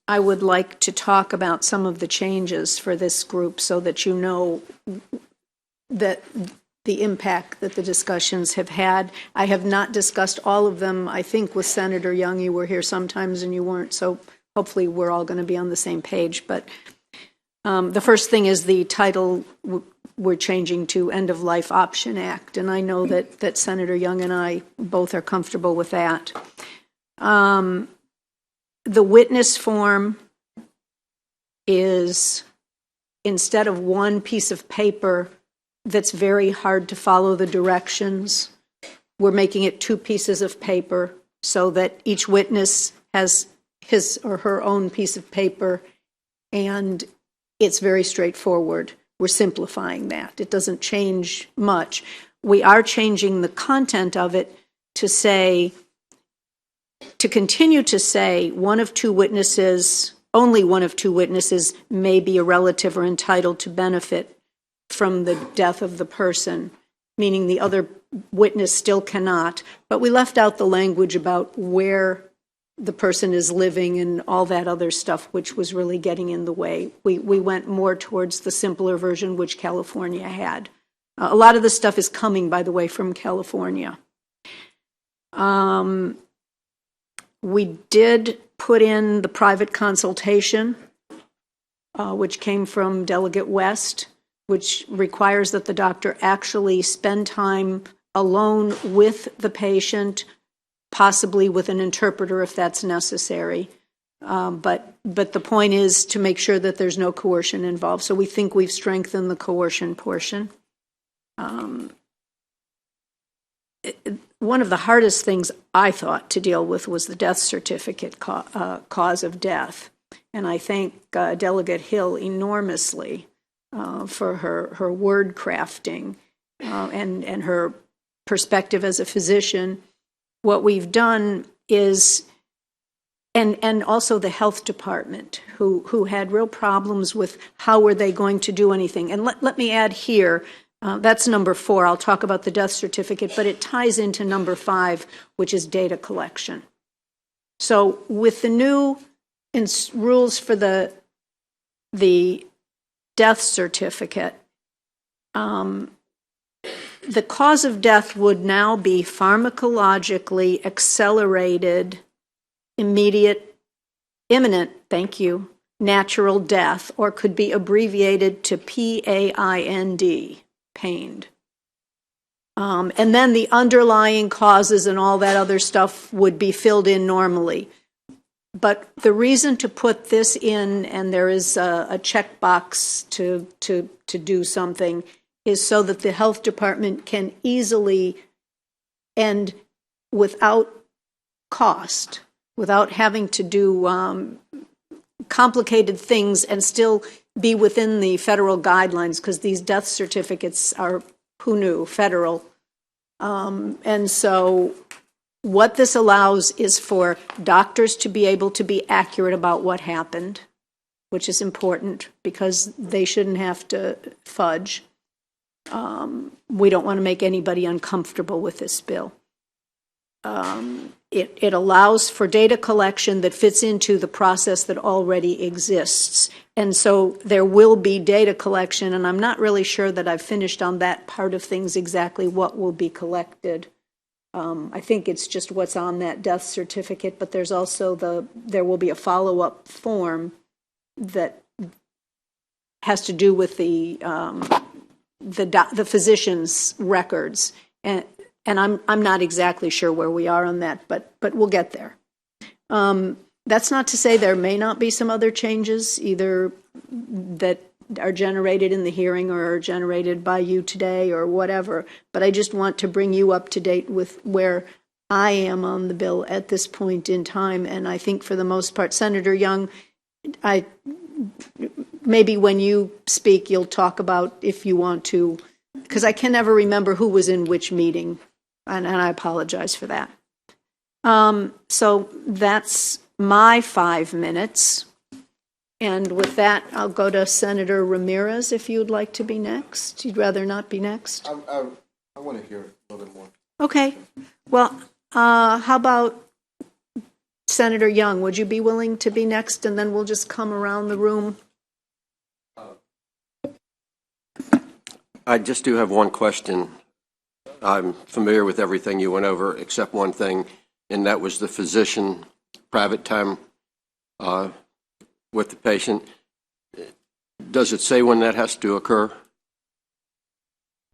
I would like to talk about some of the changes for this group so that you know that the impact that the discussions have had. I have not discussed all of them. I think with Senator Young, you were here sometimes and you weren't, so hopefully we're all going to be on the same page. But the first thing is the title we're changing to End of Life Option Act, and I know that Senator Young and I both are comfortable with that. The witness form is, instead of one piece of paper that's very hard to follow the directions, we're making it 2 pieces of paper so that each witness has his or her own piece of paper, and it's very straightforward. We're simplifying that. It doesn't change much. We are changing the content of it to say, to continue to say one of 2 witnesses, only one of 2 witnesses may be a relative or entitled to benefit from the death of the person, meaning the other witness still cannot. But we left out the language about where the person is living and all that other stuff, which was really getting in the way. We went more towards the simpler version, which California had. A lot of the stuff is coming, by the way, from California. We did put in the private consultation, which came from Delegate West, which requires that the doctor actually spend time alone with the patient, possibly with an interpreter if that's necessary. But the point is to make sure that there's no coercion involved. So we think we've strengthened the coercion portion. One of the hardest things I thought to deal with was the death certificate cause of death. And I thank Delegate Hill enormously for her word crafting and her perspective as a physician. What we've done is, and also the health department, who had real problems with how were they going to do anything. And let me add here, that's number 4. I'll talk about the death certificate, but it ties into number 5, which is data collection. So with the new rules for the death certificate, the cause of death would now be pharmacologically accelerated, imminent, natural death, or could be abbreviated to PAIND, pained. And then the underlying causes and all that other stuff would be filled in normally. But the reason to put this in, and there is a checkbox to do something, is so that the health department can easily and without cost, without having to do complicated things and still be within the federal guidelines, because these death certificates are, who knew, federal. And so what this allows is for doctors to be able to be accurate about what happened, which is important because they shouldn't have to fudge. We don't want to make anybody uncomfortable with this bill. It allows for data collection that fits into the process that already exists. And so there will be data collection, and I'm not really sure that I've finished on that part of things exactly what will be collected. I think it's just what's on that death certificate, but there's also there will be a follow-up form that has to do with the physician's records, and I'm not exactly sure where we are on that, but we'll get there. That's not to say there may not be some other changes, either that are generated in the hearing or are generated by you today or whatever, but I just want to bring you up to date with where I am on the bill at this point in time. And I think for the most part, Senator Young, maybe when you speak, you'll talk about, if you want to, because I can never remember who was in which meeting, and I apologize for that. So that's my 5 minutes. And with that, I'll go to Senator Ramirez, if you'd like to be next. You'd rather not be next? I want to hear a little bit more. Okay. Well, how about Senator Young, would you be willing to be next, and then we'll just come around the room? I just do have one question. I'm familiar with everything you went over except one thing, and that was the physician private time with the patient. Does it say when that has to occur?